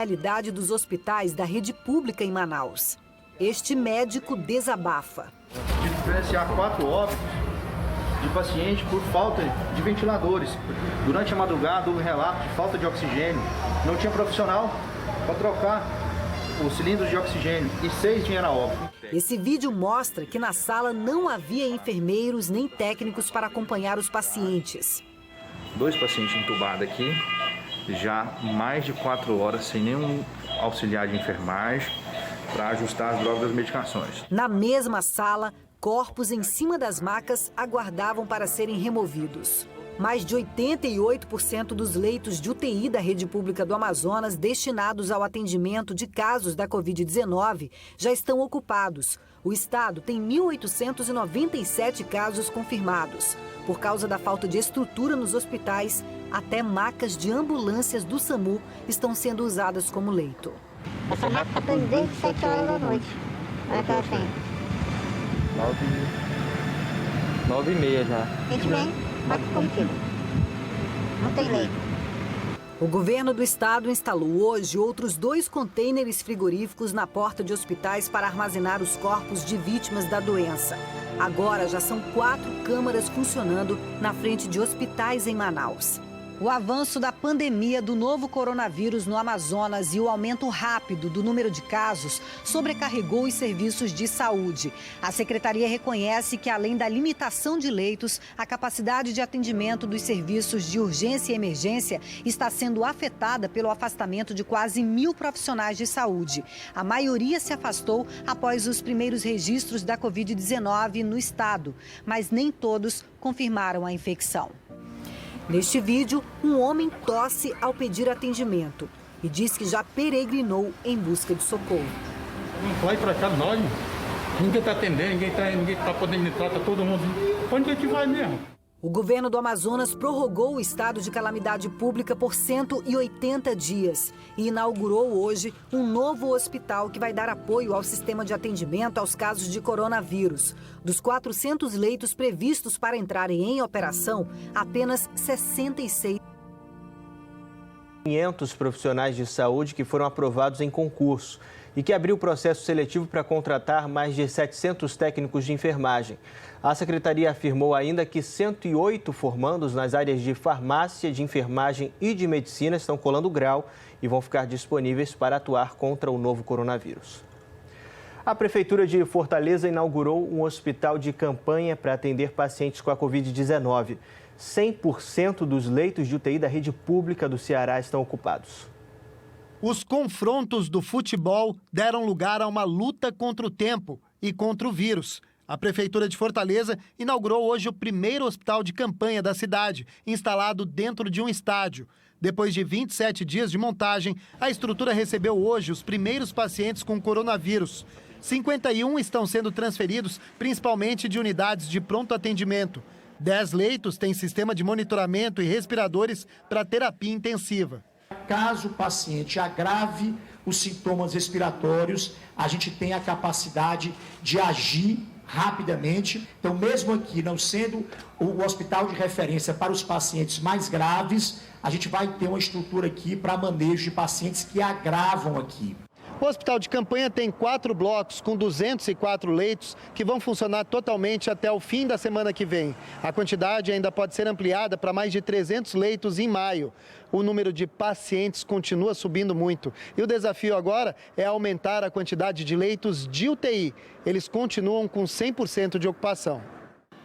Realidade dos hospitais da rede pública em Manaus. Este médico desabafa. De diferenciar 4 óbitos de paciente por falta de ventiladores. Durante a madrugada, houve relato de falta de oxigênio. Não tinha profissional para trocar os cilindros de oxigênio e 6 vieram a óbito. Esse vídeo mostra que na sala não havia enfermeiros nem técnicos para acompanhar os pacientes. 2 pacientes entubados aqui, já mais de 4 horas sem nenhum auxiliar de enfermagem para ajustar as drogas das medicações. Na mesma sala, corpos em cima das macas aguardavam para serem removidos. Mais de 88% dos leitos de UTI da rede pública do Amazonas destinados ao atendimento de casos da Covid-19 já estão ocupados. O estado tem 1.897 casos confirmados. Por causa da falta de estrutura nos hospitais, até macas de ambulâncias do SAMU estão sendo usadas como leito. Essa maca está desde 7 horas da noite. Olha que ela tem. 9h30 já. A gente vem, bate combustível. Não tem leito. O governo do estado instalou hoje outros 2 contêineres frigoríficos na porta de hospitais para armazenar os corpos de vítimas da doença. Agora já são 4 câmaras funcionando na frente de hospitais em Manaus. O avanço da pandemia do novo coronavírus no Amazonas e o aumento rápido do número de casos sobrecarregou os serviços de saúde. A secretaria reconhece que, além da limitação de leitos, a capacidade de atendimento dos serviços de urgência e emergência está sendo afetada pelo afastamento de quase 1.000 profissionais de saúde. A maioria se afastou após os primeiros registros da Covid-19 no estado, mas nem todos confirmaram a infecção. Neste vídeo, um homem tosse ao pedir atendimento e diz que já peregrinou em busca de socorro. Não vai para cá, nós. Ninguém está atendendo, ninguém tá podendo entrar, tá todo mundo. Onde a gente vai mesmo? O governo do Amazonas prorrogou o estado de calamidade pública por 180 dias e inaugurou hoje um novo hospital que vai dar apoio ao sistema de atendimento aos casos de coronavírus. Dos 400 leitos previstos para entrarem em operação, apenas 66. 500 profissionais de saúde que foram aprovados em concurso e que abriu o processo seletivo para contratar mais de 700 técnicos de enfermagem. A secretaria afirmou ainda que 108 formandos nas áreas de farmácia, de enfermagem e de medicina estão colando grau e vão ficar disponíveis para atuar contra o novo coronavírus. A Prefeitura de Fortaleza inaugurou um hospital de campanha para atender pacientes com a Covid-19. 100% dos leitos de UTI da rede pública do Ceará estão ocupados. Os confrontos do futebol deram lugar a uma luta contra o tempo e contra o vírus. A Prefeitura de Fortaleza inaugurou hoje o primeiro hospital de campanha da cidade, instalado dentro de um estádio. Depois de 27 dias de montagem, a estrutura recebeu hoje os primeiros pacientes com coronavírus. 51 estão sendo transferidos, principalmente de unidades de pronto atendimento. 10 leitos têm sistema de monitoramento e respiradores para terapia intensiva. Caso o paciente agrave os sintomas respiratórios, a gente tem a capacidade de agir rapidamente. Então, mesmo aqui não sendo o hospital de referência para os pacientes mais graves, a gente vai ter uma estrutura aqui para manejo de pacientes que agravam aqui. O hospital de campanha tem 4 blocos com 204 leitos que vão funcionar totalmente até o fim da semana que vem. A quantidade ainda pode ser ampliada para mais de 300 leitos em maio. O número de pacientes continua subindo muito e o desafio agora é aumentar a quantidade de leitos de UTI. Eles continuam com 100% de ocupação.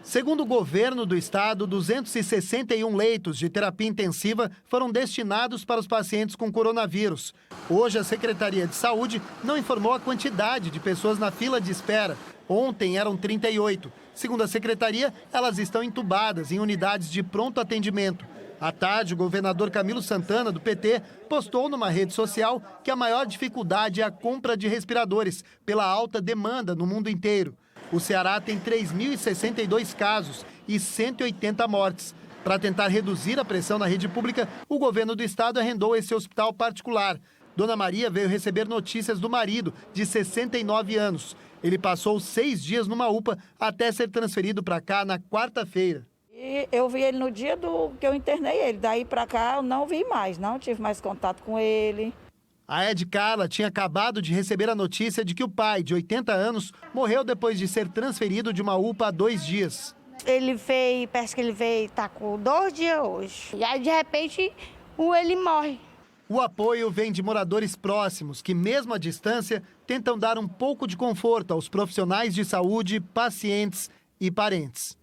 Segundo o governo do estado, 261 leitos de terapia intensiva foram destinados para os pacientes com coronavírus. Hoje, a Secretaria de Saúde não informou a quantidade de pessoas na fila de espera. Ontem eram 38. Segundo a Secretaria, elas estão entubadas em unidades de pronto atendimento. À tarde, o governador Camilo Santana, do PT, postou numa rede social que a maior dificuldade é a compra de respiradores, pela alta demanda no mundo inteiro. O Ceará tem 3.062 casos e 180 mortes. Para tentar reduzir a pressão na rede pública, o governo do estado arrendou esse hospital particular. Dona Maria veio receber notícias do marido, de 69 anos. Ele passou 6 dias numa UPA até ser transferido para cá na quarta-feira. E eu vi ele no dia que eu internei ele. Daí para cá eu não vi mais, não tive mais contato com ele. A Ed Carla tinha acabado de receber a notícia de que o pai, de 80 anos, morreu depois de ser transferido de uma UPA há 2 dias. Parece que ele veio, tá com 2 dias hoje. E aí, de repente, ele morre. O apoio vem de moradores próximos, que mesmo à distância, tentam dar um pouco de conforto aos profissionais de saúde, pacientes e parentes.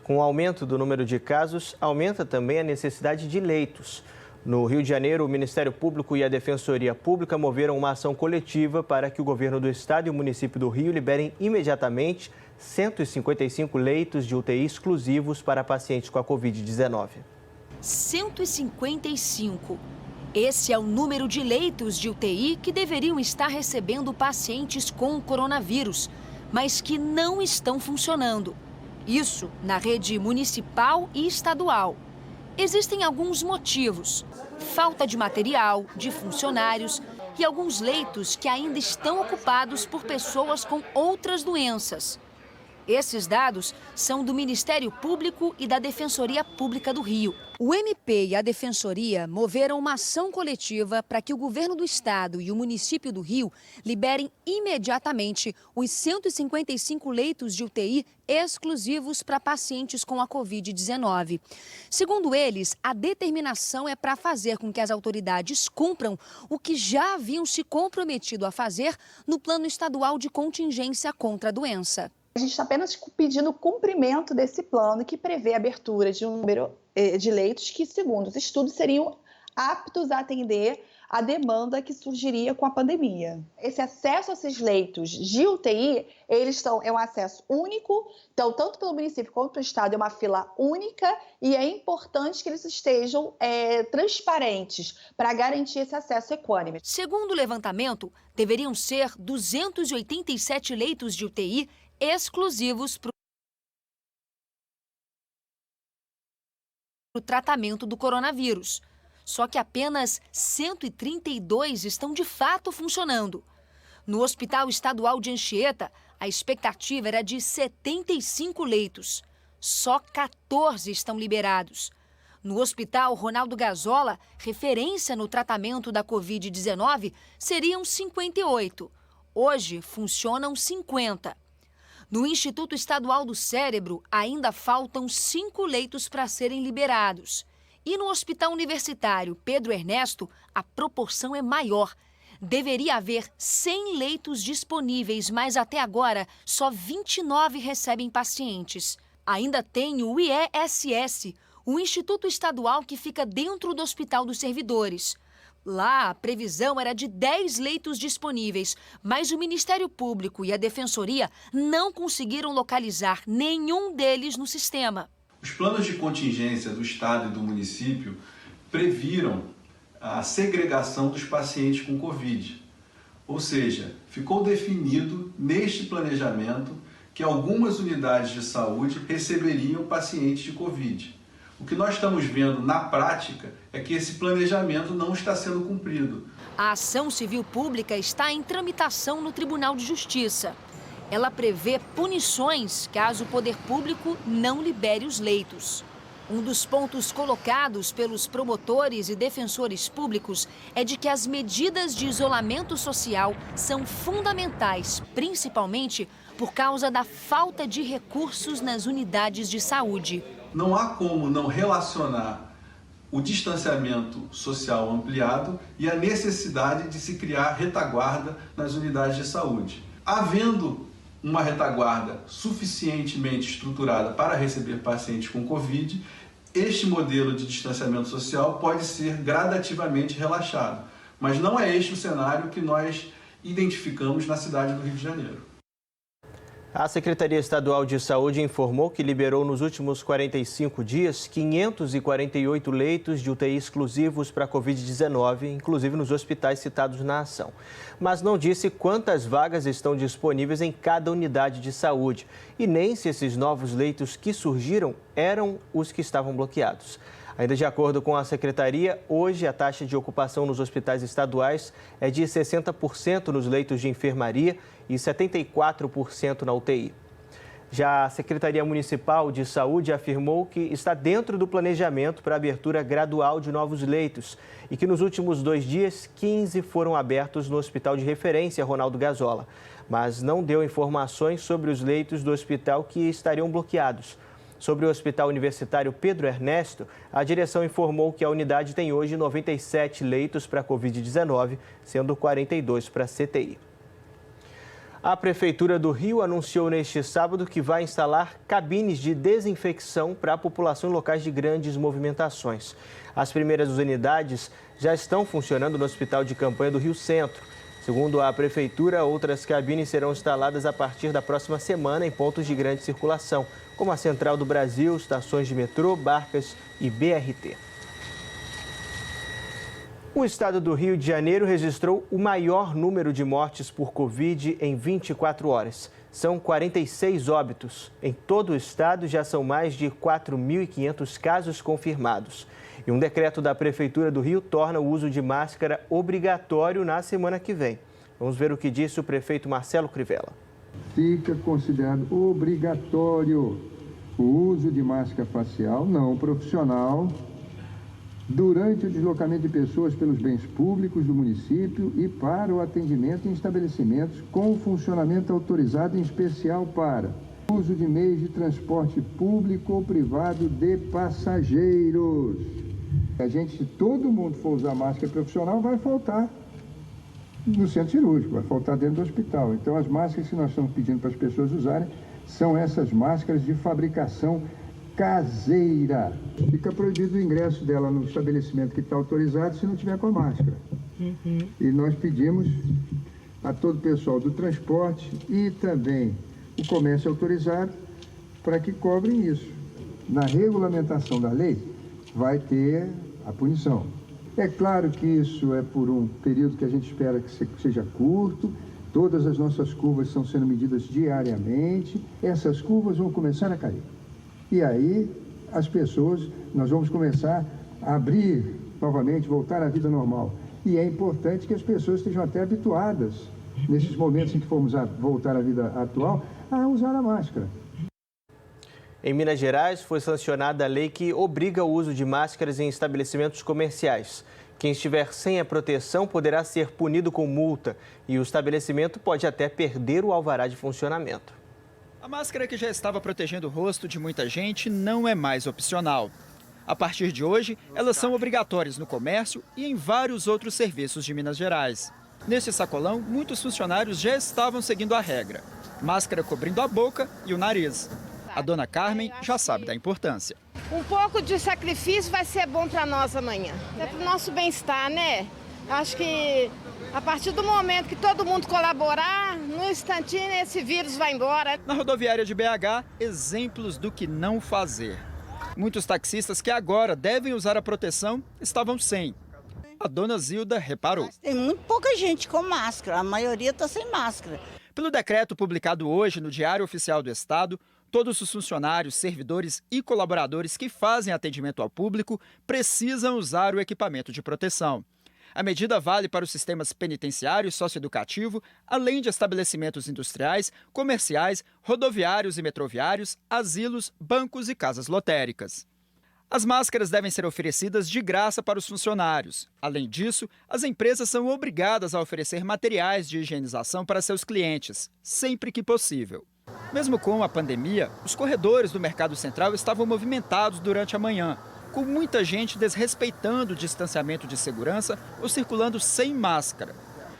Com o aumento do número de casos, aumenta também a necessidade de leitos. No Rio de Janeiro, o Ministério Público e a Defensoria Pública moveram uma ação coletiva para que o governo do estado e o município do Rio liberem imediatamente 155 leitos de UTI exclusivos para pacientes com a Covid-19. 155. Esse é o número de leitos de UTI que deveriam estar recebendo pacientes com o coronavírus, mas que não estão funcionando. Isso na rede municipal e estadual. Existem alguns motivos: falta de material, de funcionários e alguns leitos que ainda estão ocupados por pessoas com outras doenças. Esses dados são do Ministério Público e da Defensoria Pública do Rio. O MP e a Defensoria moveram uma ação coletiva para que o governo do estado e o município do Rio liberem imediatamente os 155 leitos de UTI exclusivos para pacientes com a Covid-19. Segundo eles, a determinação é para fazer com que as autoridades cumpram o que já haviam se comprometido a fazer no Plano Estadual de Contingência contra a doença. A gente está apenas pedindo o cumprimento desse plano que prevê a abertura de um número de leitos que, segundo os estudos, seriam aptos a atender a demanda que surgiria com a pandemia. Esse acesso a esses leitos de UTI, é um acesso único, então tanto pelo município quanto pelo estado é uma fila única e é importante que eles estejam transparentes para garantir esse acesso equânime. Segundo o levantamento, deveriam ser 287 leitos de UTI exclusivos para o tratamento do coronavírus. Só que apenas 132 estão de fato funcionando. No Hospital Estadual de Anchieta, a expectativa era de 75 leitos. Só 14 estão liberados. No Hospital Ronaldo Gazola, referência no tratamento da Covid-19, seriam 58. Hoje, funcionam 50. No Instituto Estadual do Cérebro, ainda faltam 5 leitos para serem liberados. E no Hospital Universitário Pedro Ernesto, a proporção é maior. Deveria haver 100 leitos disponíveis, mas até agora só 29 recebem pacientes. Ainda tem o IESS, o Instituto Estadual que fica dentro do Hospital dos Servidores. Lá, a previsão era de 10 leitos disponíveis, mas o Ministério Público e a Defensoria não conseguiram localizar nenhum deles no sistema. Os planos de contingência do Estado e do município previram a segregação dos pacientes com Covid. Ou seja, ficou definido neste planejamento que algumas unidades de saúde receberiam pacientes de Covid. O que nós estamos vendo na prática é que esse planejamento não está sendo cumprido. A ação civil pública está em tramitação no Tribunal de Justiça. Ela prevê punições caso o poder público não libere os leitos. Um dos pontos colocados pelos promotores e defensores públicos é de que as medidas de isolamento social são fundamentais, principalmente por causa da falta de recursos nas unidades de saúde. Não há como não relacionar o distanciamento social ampliado e a necessidade de se criar retaguarda nas unidades de saúde. Havendo uma retaguarda suficientemente estruturada para receber pacientes com Covid, este modelo de distanciamento social pode ser gradativamente relaxado. Mas não é este o cenário que nós identificamos na cidade do Rio de Janeiro. A Secretaria Estadual de Saúde informou que liberou nos últimos 45 dias 548 leitos de UTI exclusivos para a Covid-19, inclusive nos hospitais citados na ação. Mas não disse quantas vagas estão disponíveis em cada unidade de saúde e nem se esses novos leitos que surgiram eram os que estavam bloqueados. Ainda de acordo com a Secretaria, hoje a taxa de ocupação nos hospitais estaduais é de 60% nos leitos de enfermaria e 74% na UTI. Já a Secretaria Municipal de Saúde afirmou que está dentro do planejamento para a abertura gradual de novos leitos e que nos últimos 2 dias, 15 foram abertos no Hospital de Referência Ronaldo Gazola, mas não deu informações sobre os leitos do hospital que estariam bloqueados. Sobre o Hospital Universitário Pedro Ernesto, a direção informou que a unidade tem hoje 97 leitos para Covid-19, sendo 42 para CTI. A Prefeitura do Rio anunciou neste sábado que vai instalar cabines de desinfecção para a população em locais de grandes movimentações. As primeiras unidades já estão funcionando no Hospital de Campanha do Rio Centro. Segundo a Prefeitura, outras cabines serão instaladas a partir da próxima semana em pontos de grande circulação, como a Central do Brasil, estações de metrô, barcas e BRT. O estado do Rio de Janeiro registrou o maior número de mortes por Covid em 24 horas. São 46 óbitos. Em todo o estado já são mais de 4.500 casos confirmados. E um decreto da Prefeitura do Rio torna o uso de máscara obrigatório na semana que vem. Vamos ver o que disse o prefeito Marcelo Crivella. Fica considerado obrigatório o uso de máscara facial não profissional durante o deslocamento de pessoas pelos bens públicos do município e para o atendimento em estabelecimentos com funcionamento autorizado, em especial para uso de meios de transporte público ou privado de passageiros. Se todo mundo for usar máscara profissional, vai faltar no centro cirúrgico, vai faltar dentro do hospital. Então, as máscaras que nós estamos pedindo para as pessoas usarem são essas máscaras de fabricação caseira. Fica proibido o ingresso dela no estabelecimento que está autorizado se não tiver com a máscara. E nós pedimos a todo o pessoal do transporte e também o comércio autorizado para que cobrem isso. Na regulamentação da lei vai ter a punição. É claro que isso é por um período que a gente espera que seja curto. Todas as nossas curvas estão sendo medidas diariamente. Essas curvas vão começar a cair. E aí, as pessoas, nós vamos começar a abrir novamente, voltar à vida normal. E é importante que as pessoas estejam até habituadas, nesses momentos em que formos voltar à vida atual, a usar a máscara. Em Minas Gerais, foi sancionada a lei que obriga o uso de máscaras em estabelecimentos comerciais. Quem estiver sem a proteção poderá ser punido com multa e o estabelecimento pode até perder o alvará de funcionamento. A máscara que já estava protegendo o rosto de muita gente não é mais opcional. A partir de hoje, elas são obrigatórias no comércio e em vários outros serviços de Minas Gerais. Neste sacolão, muitos funcionários já estavam seguindo a regra. Máscara cobrindo a boca e o nariz. A dona Carmen já sabe da importância. Um pouco de sacrifício vai ser bom para nós amanhã. É para o nosso bem-estar, né? Acho que a partir do momento que todo mundo colaborar, no instantinho esse vírus vai embora. Na rodoviária de BH, exemplos do que não fazer. Muitos taxistas que agora devem usar a proteção estavam sem. A dona Zilda reparou. Mas tem muito pouca gente com máscara, a maioria está sem máscara. Pelo decreto publicado hoje no Diário Oficial do Estado, todos os funcionários, servidores e colaboradores que fazem atendimento ao público precisam usar o equipamento de proteção. A medida vale para os sistemas penitenciário e socioeducativo, além de estabelecimentos industriais, comerciais, rodoviários e metroviários, asilos, bancos e casas lotéricas. As máscaras devem ser oferecidas de graça para os funcionários. Além disso, as empresas são obrigadas a oferecer materiais de higienização para seus clientes, sempre que possível. Mesmo com a pandemia, os corredores do Mercado Central estavam movimentados durante a manhã, com muita gente desrespeitando o distanciamento de segurança ou circulando sem máscara.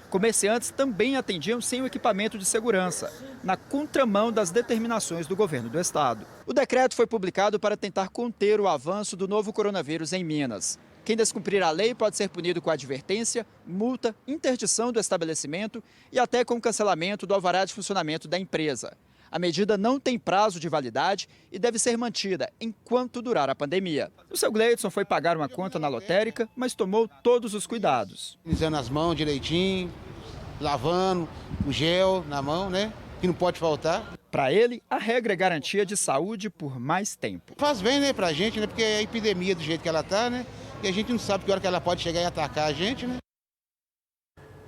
Comerciantes também atendiam sem o equipamento de segurança, na contramão das determinações do governo do estado. O decreto foi publicado para tentar conter o avanço do novo coronavírus em Minas. Quem descumprir a lei pode ser punido com advertência, multa, interdição do estabelecimento e até com cancelamento do alvará de funcionamento da empresa. A medida não tem prazo de validade e deve ser mantida enquanto durar a pandemia. O seu Gleidson foi pagar uma conta na lotérica, mas tomou todos os cuidados. Usando as mãos direitinho, lavando, o gel na mão, né? Que não pode faltar. Para ele, a regra é garantia de saúde por mais tempo. Faz bem, né, pra gente, né? Porque a epidemia do jeito que ela tá, né? E a gente não sabe que hora que ela pode chegar e atacar a gente, né?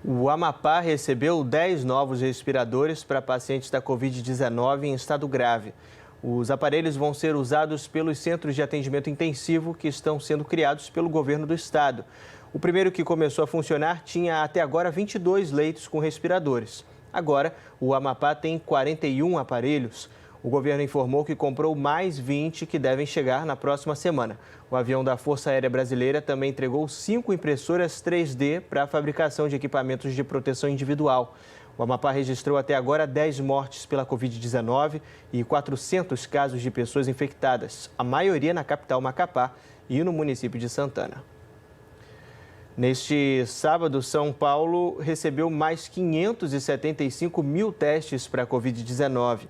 O Amapá recebeu 10 novos respiradores para pacientes da Covid-19 em estado grave. Os aparelhos vão ser usados pelos centros de atendimento intensivo que estão sendo criados pelo governo do estado. O primeiro que começou a funcionar tinha até agora 22 leitos com respiradores. Agora, o Amapá tem 41 aparelhos. O governo informou que comprou mais 20 que devem chegar na próxima semana. O avião da Força Aérea Brasileira também entregou 5 impressoras 3D para a fabricação de equipamentos de proteção individual. O Amapá registrou até agora 10 mortes pela Covid-19 e 400 casos de pessoas infectadas, a maioria na capital Macapá e no município de Santana. Neste sábado, São Paulo recebeu mais 575 mil testes para a Covid-19.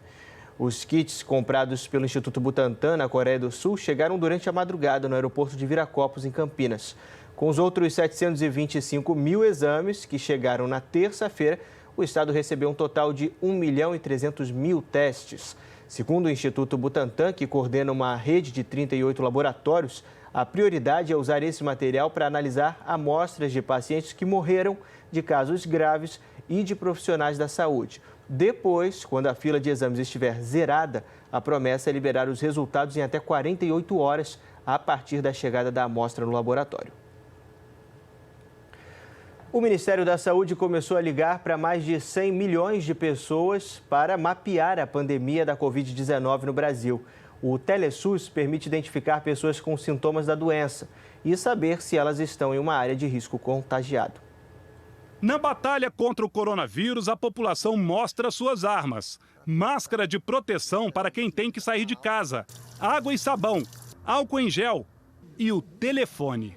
Os kits comprados pelo Instituto Butantan, na Coreia do Sul, chegaram durante a madrugada no aeroporto de Viracopos, em Campinas. Com os outros 725 mil exames que chegaram na terça-feira, o estado recebeu um total de 1.300.000 testes. Segundo o Instituto Butantan, que coordena uma rede de 38 laboratórios, a prioridade é usar esse material para analisar amostras de pacientes que morreram, de casos graves e de profissionais da saúde. Depois, quando a fila de exames estiver zerada, a promessa é liberar os resultados em até 48 horas a partir da chegada da amostra no laboratório. O Ministério da Saúde começou a ligar para mais de 100 milhões de pessoas para mapear a pandemia da Covid-19 no Brasil. O TeleSUS permite identificar pessoas com sintomas da doença e saber se elas estão em uma área de risco contagiado. Na batalha contra o coronavírus, a população mostra suas armas. Máscara de proteção para quem tem que sair de casa, água e sabão, álcool em gel e o telefone.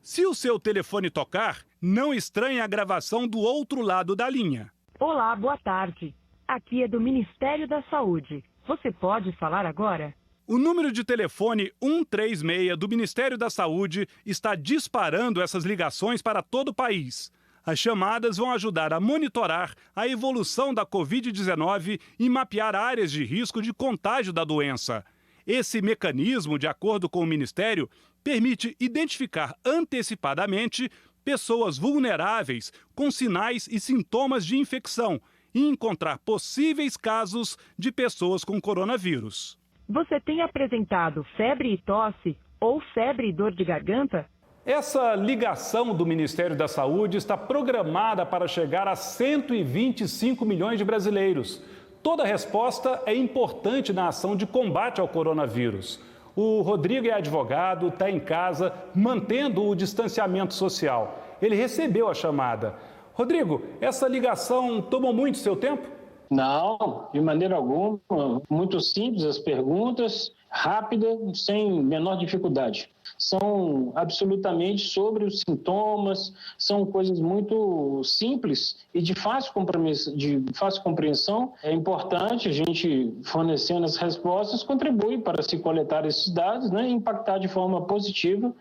Se o seu telefone tocar, não estranhe a gravação do outro lado da linha. Olá, boa tarde. Aqui é do Ministério da Saúde. Você pode falar agora? O número de telefone 136 do Ministério da Saúde está disparando essas ligações para todo o país. As chamadas vão ajudar a monitorar a evolução da Covid-19 e mapear áreas de risco de contágio da doença. Esse mecanismo, de acordo com o Ministério, permite identificar antecipadamente pessoas vulneráveis com sinais e sintomas de infecção e encontrar possíveis casos de pessoas com coronavírus. Você tem apresentado febre e tosse ou febre e dor de garganta? Essa ligação do Ministério da Saúde está programada para chegar a 125 milhões de brasileiros. Toda resposta é importante na ação de combate ao coronavírus. O Rodrigo é advogado, está em casa, mantendo o distanciamento social. Ele recebeu a chamada. Rodrigo, essa ligação tomou muito seu tempo? Não, de maneira alguma. Muito simples as perguntas, rápida, sem menor dificuldade. São absolutamente sobre os sintomas, são coisas muito simples e de fácil compreensão. É importante a gente, fornecendo as respostas, contribui para se coletar esses dados, né, e impactar de forma positiva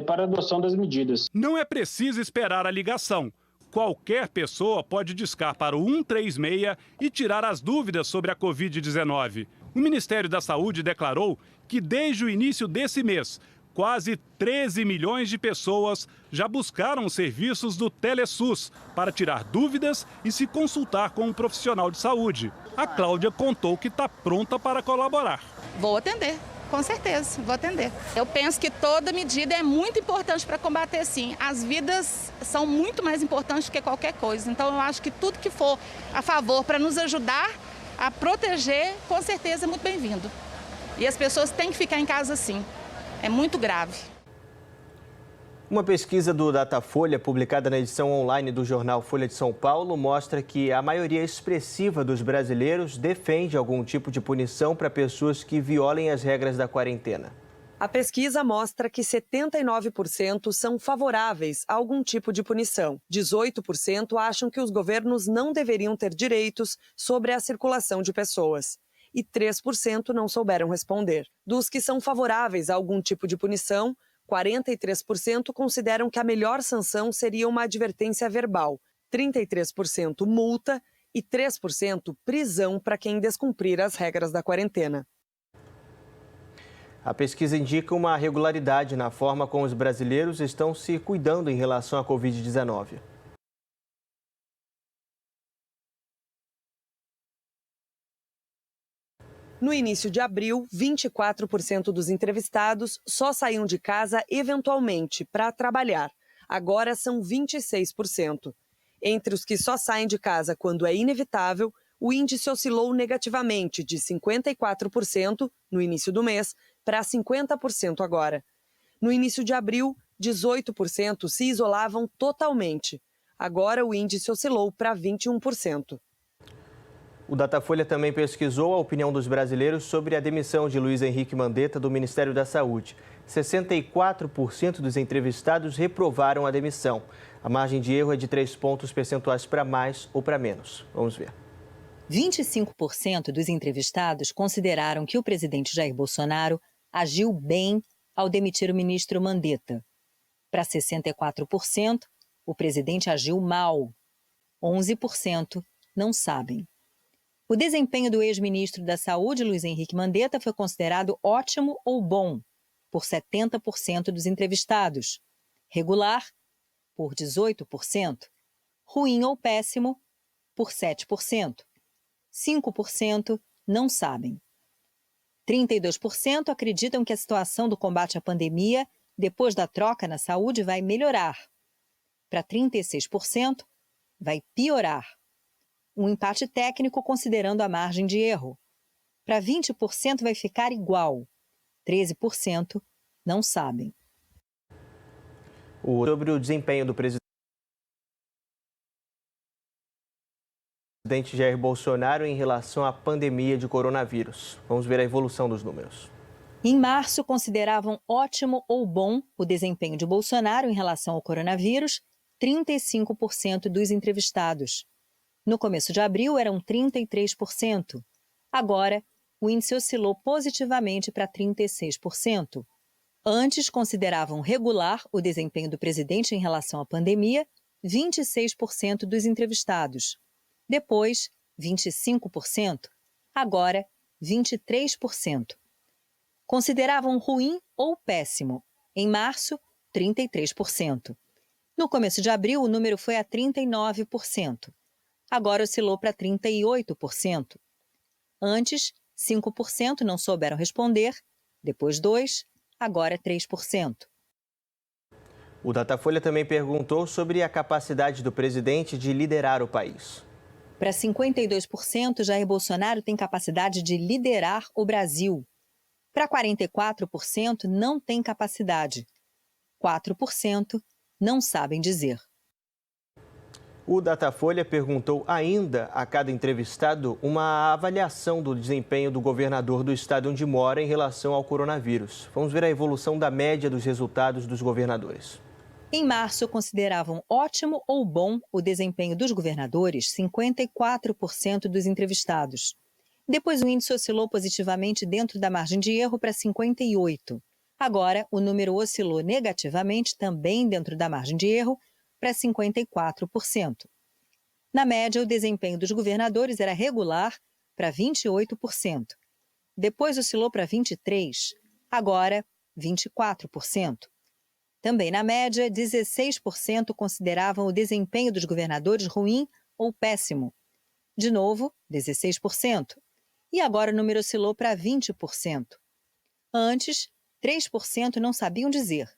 para a adoção das medidas. Não é preciso esperar a ligação. Qualquer pessoa pode discar para o 136 e tirar as dúvidas sobre a Covid-19. O Ministério da Saúde declarou que desde o início desse mês, quase 13 milhões de pessoas já buscaram os serviços do TeleSUS para tirar dúvidas e se consultar com um profissional de saúde. A Cláudia contou que está pronta para colaborar. Vou atender. Com certeza, vou atender. Eu penso que toda medida é muito importante para combater, sim. As vidas são muito mais importantes do que qualquer coisa. Então, eu acho que tudo que for a favor para nos ajudar a proteger, com certeza é muito bem-vindo. E as pessoas têm que ficar em casa, sim. É muito grave. Uma pesquisa do Datafolha, publicada na edição online do jornal Folha de São Paulo, mostra que a maioria expressiva dos brasileiros defende algum tipo de punição para pessoas que violem as regras da quarentena. A pesquisa mostra que 79% são favoráveis a algum tipo de punição. 18% acham que os governos não deveriam ter direitos sobre a circulação de pessoas. E 3% não souberam responder. Dos que são favoráveis a algum tipo de punição, 43% consideram que a melhor sanção seria uma advertência verbal, 33% multa e 3% prisão para quem descumprir as regras da quarentena. A pesquisa indica uma regularidade na forma como os brasileiros estão se cuidando em relação à Covid-19. No início de abril, 24% dos entrevistados só saíam de casa eventualmente para trabalhar. Agora são 26%. Entre os que só saem de casa quando é inevitável, o índice oscilou negativamente de 54% no início do mês para 50% agora. No início de abril, 18% se isolavam totalmente. Agora o índice oscilou para 21%. O Datafolha também pesquisou a opinião dos brasileiros sobre a demissão de Luiz Henrique Mandetta do Ministério da Saúde. 64% dos entrevistados reprovaram a demissão. A margem de erro é de 3 pontos percentuais para mais ou para menos. Vamos ver. 25% dos entrevistados consideraram que o presidente Jair Bolsonaro agiu bem ao demitir o ministro Mandetta. Para 64%, o presidente agiu mal. 11% não sabem. O desempenho do ex-ministro da Saúde, Luiz Henrique Mandetta, foi considerado ótimo ou bom, por 70% dos entrevistados. Regular, por 18%. Ruim ou péssimo, por 7%. 5% não sabem. 32% acreditam que a situação do combate à pandemia, depois da troca na saúde, vai melhorar. Para 36%, vai piorar. Um empate técnico considerando a margem de erro. Para 20% vai ficar igual. 13% não sabem. Sobre o desempenho do presidente Jair Bolsonaro em relação à pandemia de coronavírus. Vamos ver a evolução dos números. Em março, consideravam ótimo ou bom o desempenho de Bolsonaro em relação ao coronavírus 35% dos entrevistados. No começo de abril, eram 33%. Agora, o índice oscilou positivamente para 36%. Antes, consideravam regular o desempenho do presidente em relação à pandemia 26% dos entrevistados. Depois, 25%. Agora, 23%. Consideravam ruim ou péssimo. Em março, 33%. No começo de abril, o número foi a 39%. Agora oscilou para 38%. Antes, 5% não souberam responder, depois 2%, agora 3%. O Datafolha também perguntou sobre a capacidade do presidente de liderar o país. Para 52%, Jair Bolsonaro tem capacidade de liderar o Brasil. Para 44%, não tem capacidade. 4% não sabem dizer. O Datafolha perguntou ainda a cada entrevistado uma avaliação do desempenho do governador do estado onde mora em relação ao coronavírus. Vamos ver a evolução da média dos resultados dos governadores. Em março, consideravam ótimo ou bom o desempenho dos governadores 54% dos entrevistados. Depois, o índice oscilou positivamente dentro da margem de erro para 58%. Agora, o número oscilou negativamente também dentro da margem de erro para 54%. Na média, o desempenho dos governadores era regular para 28%. Depois oscilou para 23%, agora 24%. Também na média, 16% consideravam o desempenho dos governadores ruim ou péssimo. De novo, 16%. E agora o número oscilou para 20%. Antes, 3% não sabiam dizer.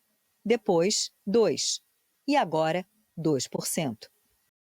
Depois, 2%. E agora, 2%.